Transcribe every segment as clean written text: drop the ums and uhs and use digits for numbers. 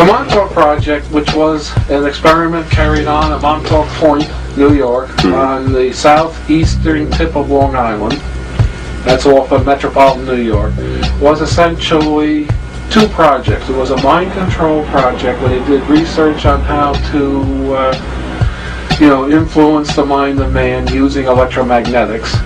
Montauk Project, which was an experiment carried on at Montauk Point, New York, on the southeastern tip of Long Island, that's off of metropolitan New York, was essentially two projects. It was a mind control project where they did research on how to influence the mind of man using electromagnetics.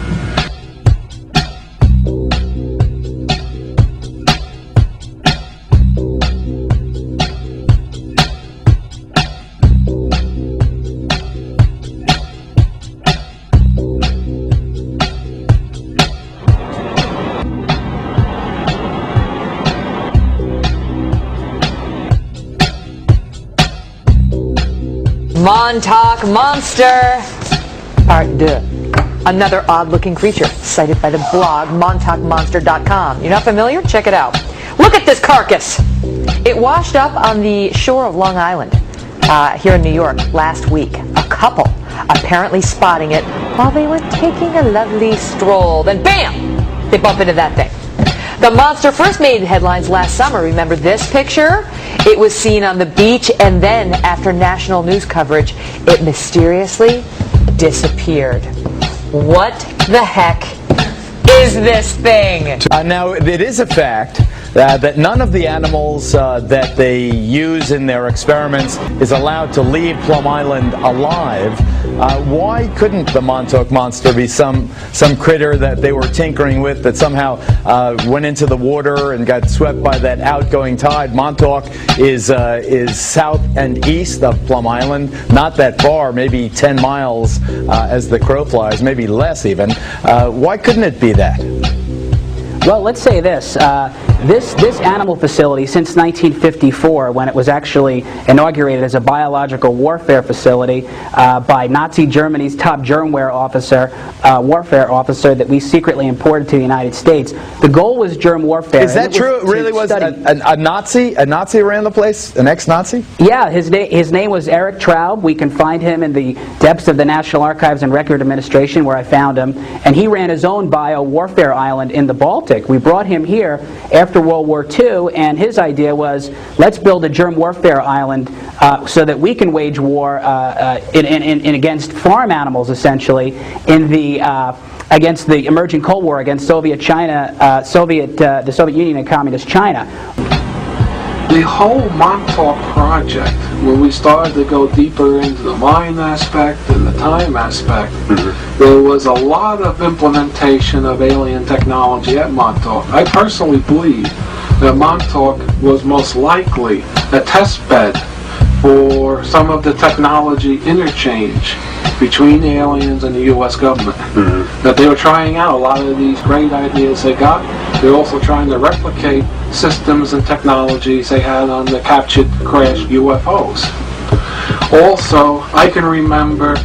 Montauk Monster! Part 2. Another odd-looking creature, cited by the blog montaukmonster.com. You're not familiar? Check it out. Look at this carcass! It washed up on the shore of Long Island, here in New York, last week. A couple apparently spotting it while they were taking a lovely stroll. Then bam! They bump into that thing. The monster first made headlines last summer. Remember this picture? It was seen on the beach, and then, after national news coverage, it mysteriously disappeared. What the heck is this thing? Now, it is a fact that none of the animals that they use in their experiments is allowed to leave Plum Island alive. Why couldn't the Montauk Monster be some critter that they were tinkering with that somehow went into the water and got swept by that outgoing tide? Montauk is south and east of Plum Island, not that far, maybe 10 miles as the crow flies, maybe less even. Why couldn't it be that? Well, let's say this. This animal facility, since 1954, when it was actually inaugurated as a biological warfare facility by Nazi Germany's top warfare officer that we secretly imported to the United States, the goal was germ warfare. Is that true? It really was a Nazi? A Nazi ran the place? An ex-Nazi? Yeah, his name was Eric Traub. We can find him in the depths of the National Archives and Record Administration, where I found him. And he ran his own bio-warfare island in the Baltic. We brought him here after World War II, and his idea was, let's build a germ warfare island so that we can wage war in against farm animals, essentially, against the emerging Cold War against Soviet China, the Soviet Union and Communist China. The whole Montauk Project, when we started to go deeper into the mind aspect and the time aspect, there was a lot of implementation of alien technology at Montauk. I personally believe that Montauk was most likely a test bed for some of the technology interchange between the aliens and the U.S. government. That they were trying out a lot of these great ideas they got. They're also trying to replicate systems and technologies they had on the captured, crashed UFOs. Also, I can remember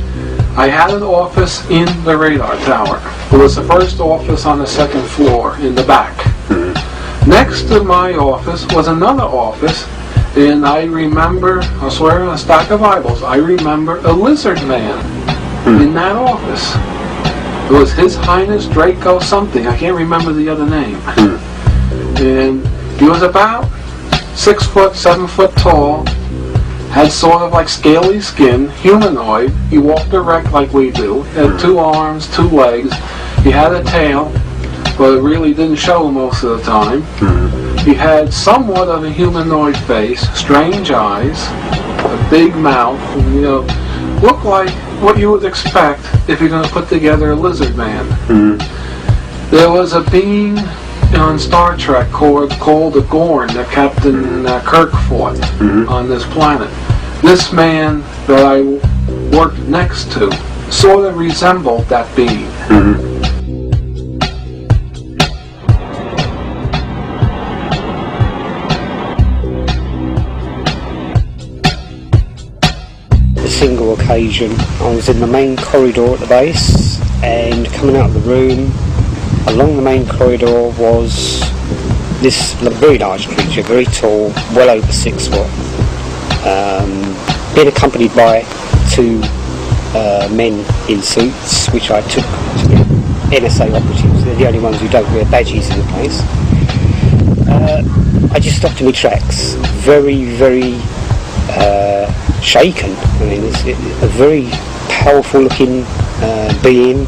I had an office in the radar tower. It was the first office on the second floor in the back. Next to my office was another office, and I remember, I swear on a stack of Bibles, I remember a lizard man in that office. It was His Highness Draco something, I can't remember the other name. And he was about 6 foot, 7 foot tall, had sort of like scaly skin, humanoid. He walked erect like we do, had 2 arms, 2 legs. He had a tail, but it really didn't show most of the time. He had somewhat of a humanoid face, strange eyes, a big mouth, and, looked like what you would expect if you're going to put together a lizard man. There was a being on Star Trek called the Gorn that Captain Kirk fought on this planet. This man that I worked next to sort of resembled that being. Single occasion, I was in the main corridor at the base, and coming out of the room along the main corridor was this very large creature, very tall, well over 6 foot, being accompanied by 2 men in suits, which I took to be NSA operatives. They're the only ones who don't wear badges in the place. I just stopped in my tracks, very, very shaken. I mean, it's a very powerful looking being,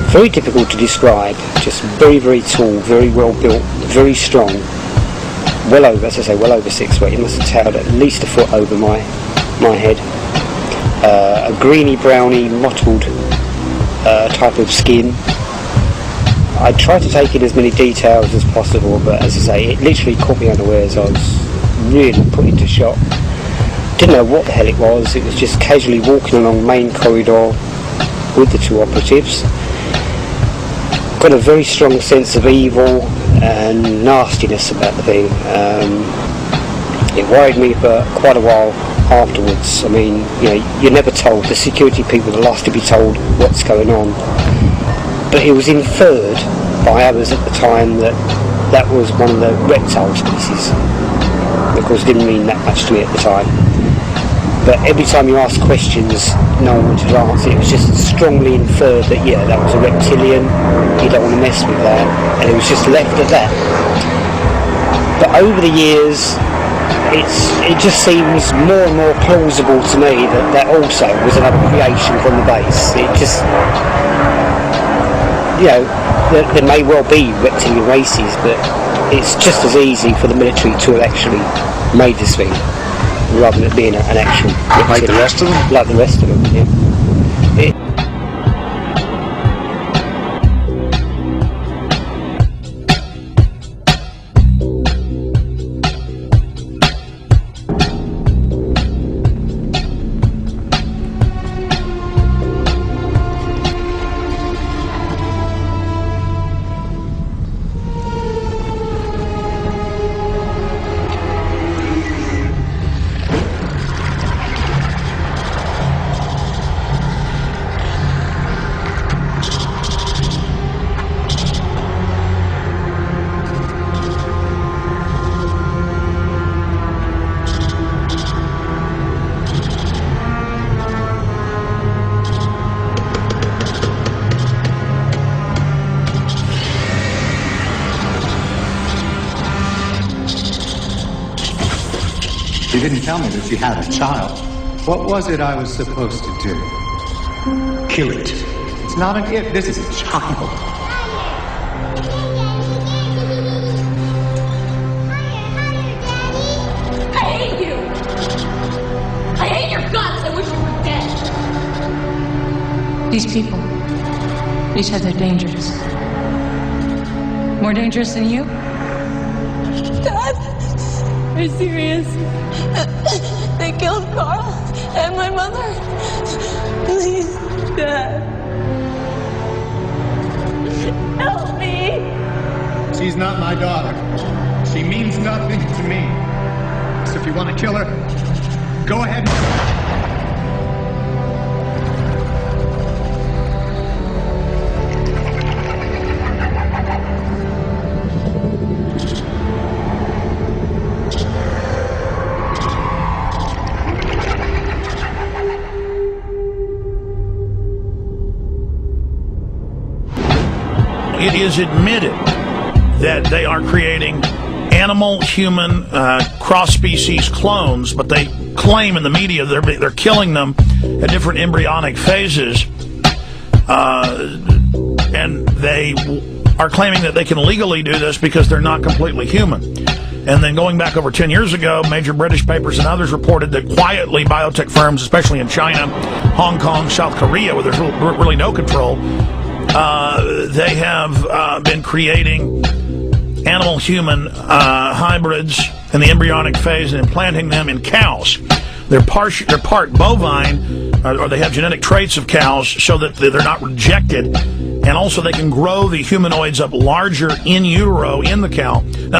very difficult to describe, just very, very tall, very well built, very strong, well over, as I say, well over 6 feet. He must have towered at least a foot over my head. A greeny, browny, mottled type of skin. I tried to take in as many details as possible, but as I say, it literally caught me unawares. I was really put into shock. Didn't know what the hell it was. It was just casually walking along the main corridor with the 2 operatives. Got a very strong sense of evil and nastiness about the thing. It worried me for quite a while afterwards. I mean, you know, you're never told. The security people are last to be told what's going on. But it was inferred by others at the time that that was one of the reptile species. Of course, it didn't mean that much to me at the time. But every time you asked questions, no one wanted to answer. It was just strongly inferred that, yeah, that was a reptilian, you don't want to mess with that, and it was just left at that. But over the years, it just seems more and more plausible to me that that also was another creation from the base. It just, you know, there may well be reptilian races, but it's just as easy for the military to have actually made this thing, rather than it being an actual reptilian. Like the rest of them? Like the rest of them, yeah. You didn't tell me that you had a child. What was it I was supposed to do? Kill it. It's not an it, this is a child. I hate you! I hate your guts! I wish you were dead! These people, they said they're dangerous. More dangerous than you? Dad, are you serious? They killed Carl and my mother. Please, Dad. Help me. She's not my daughter. She means nothing to me. So if you want to kill her, go ahead. It is admitted that they are creating animal-human cross-species clones, but they claim in the media they're killing them at different embryonic phases, and they are claiming that they can legally do this because they're not completely human. And then going back over 10 years ago, major British papers and others reported that quietly biotech firms, especially in China, Hong Kong, South Korea, where there's really no control, they have been creating animal-human hybrids in the embryonic phase and implanting them in cows. They're part bovine, or they have genetic traits of cows so that they're not rejected, and also they can grow the humanoids up larger in utero in the cow. Now,